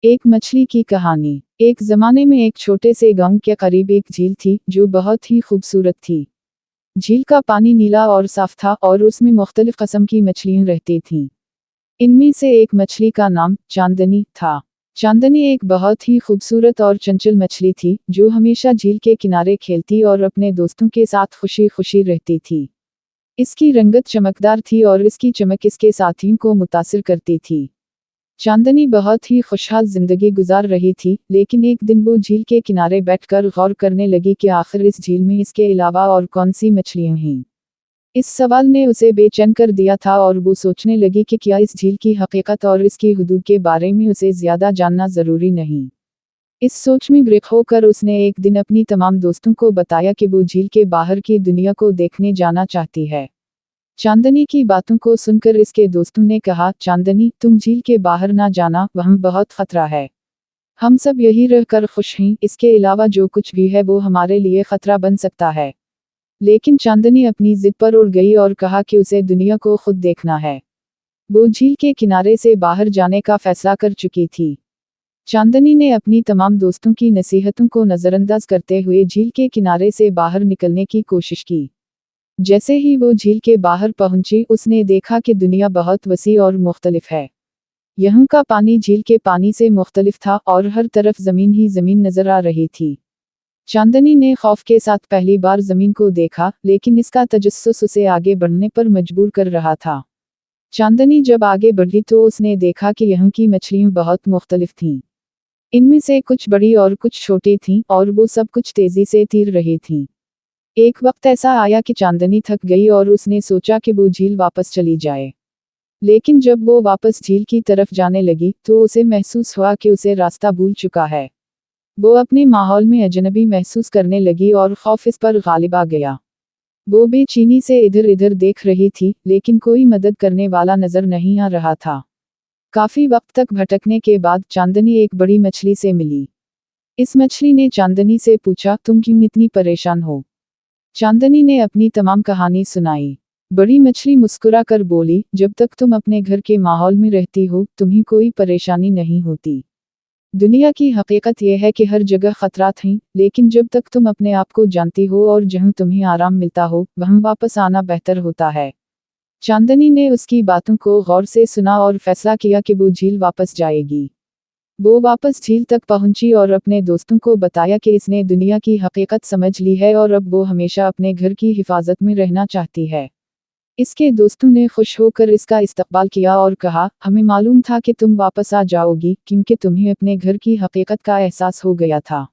एक मछली की कहानी। एक जमाने में एक छोटे से गांव के करीब एक झील थी जो बहुत ही खूबसूरत थी। झील का पानी नीला और साफ था और उसमें मुख्तलिफ किस्म की मछलियां रहती थीं। इनमें से एक मछली का नाम चांदनी था। चांदनी एक बहुत ही खूबसूरत और चंचल मछली थी जो हमेशा झील के किनारे खेलती और अपने दोस्तों के साथ खुशी खुशी रहती थी। इसकी रंगत चमकदार थी और इसकी चमक इसके साथियों को मुतासिर करती थी। चांदनी बहुत ही खुशहाल जिंदगी गुजार रही थी, लेकिन एक दिन वो झील के किनारे बैठकर गौर करने लगी कि आखिर इस झील में इसके अलावा और कौन सी मछलियां हैं। इस सवाल ने उसे बेचैन कर दिया था और वो सोचने लगी कि क्या इस झील की हकीकत और इसकी हुदूद के बारे में उसे ज्यादा जानना जरूरी नहीं। इस सोच में गिरफ्त होकर उसने एक दिन अपनी तमाम दोस्तों को बताया कि वो झील के बाहर की दुनिया को देखने जाना चाहती है। चांदनी की बातों को सुनकर इसके दोस्तों ने कहा, चांदनी, तुम झील के बाहर ना जाना, वहाँ बहुत खतरा है। हम सब यही रहकर खुश हैं, इसके अलावा जो कुछ भी है वो हमारे लिए खतरा बन सकता है। लेकिन चांदनी अपनी जिद पर उड़ गई और कहा कि उसे दुनिया को खुद देखना है। वो झील के किनारे से बाहर जाने का फैसला कर चुकी थी। चांदनी ने अपनी तमाम दोस्तों की नसीहतों को नजरअंदाज करते हुए झील के किनारे से बाहर निकलने की कोशिश की। जैसे ही वो झील के बाहर पहुंची, उसने देखा कि दुनिया बहुत वसी और मुख्तलिफ है। यहाँ का पानी झील के पानी से मुख्तलिफ था और हर तरफ जमीन ही जमीन नजर आ रही थी। चांदनी ने खौफ के साथ पहली बार जमीन को देखा, लेकिन इसका तजस्सुस उसे आगे बढ़ने पर मजबूर कर रहा था। चांदनी जब आगे बढ़ी तो उसने देखा कि यहाँ की मछलियाँ बहुत मुख्तलिफ थीं। इनमें से कुछ बड़ी और कुछ छोटी थीं और वो सब कुछ तेजी से तैर रही थीं। एक वक्त ऐसा आया कि चांदनी थक गई और उसने सोचा कि वो झील वापस चली जाए। लेकिन जब वो वापस झील की तरफ जाने लगी तो उसे महसूस हुआ कि उसे रास्ता भूल चुका है। वो अपने माहौल में अजनबी महसूस करने लगी और खौफ इस पर गालिब आ गया। वो बेचैनी से इधर उधर देख रही थी, लेकिन कोई मदद करने वाला नजर नहीं आ रहा था। काफी वक्त तक भटकने के बाद चांदनी एक बड़ी मछली से मिली। इस मछली ने चांदनी से पूछा, तुम क्यों इतनी परेशान हो? चांदनी ने अपनी तमाम कहानी सुनाई। बड़ी मछली मुस्कुरा कर बोली, जब तक तुम अपने घर के माहौल में रहती हो, तुम्हें कोई परेशानी नहीं होती। दुनिया की हकीकत यह है कि हर जगह खतरात हैं, लेकिन जब तक तुम अपने आप को जानती हो और जहां तुम्हें आराम मिलता हो, वहां वापस आना बेहतर होता है। चांदनी ने उसकी बातों को गौर से सुना और फैसला किया कि वो झील वापस जाएगी। वो वापस झील तक पहुंची और अपने दोस्तों को बताया कि इसने दुनिया की हकीकत समझ ली है और अब वो हमेशा अपने घर की हिफाजत में रहना चाहती है। इसके दोस्तों ने खुश होकर इसका इस्तकबाल किया और कहा, हमें मालूम था कि तुम वापस आ जाओगी, क्योंकि तुम्हें अपने घर की हकीकत का एहसास हो गया था।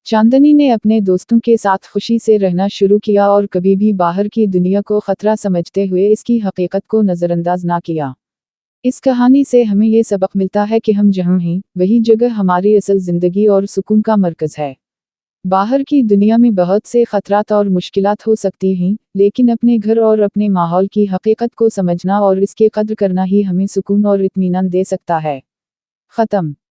चांदनी ने अपने दोस्तों के साथ खुशी से रहना शुरू किया और कभी भी बाहर की दुनिया को खतरा समझते हुए इसकी हकीकत को नजरअंदाज ना किया। इस कहानी से हमें ये सबक मिलता है कि हम जहाँ हैं, वही जगह हमारी असल जिंदगी और सुकून का मरकज है। बाहर की दुनिया में बहुत से खतरात और मुश्किलात हो सकती हैं, लेकिन अपने घर और अपने माहौल की हकीकत को समझना और इसकी कद्र करना ही हमें सुकून और इत्मीनान दे सकता है। खत्म।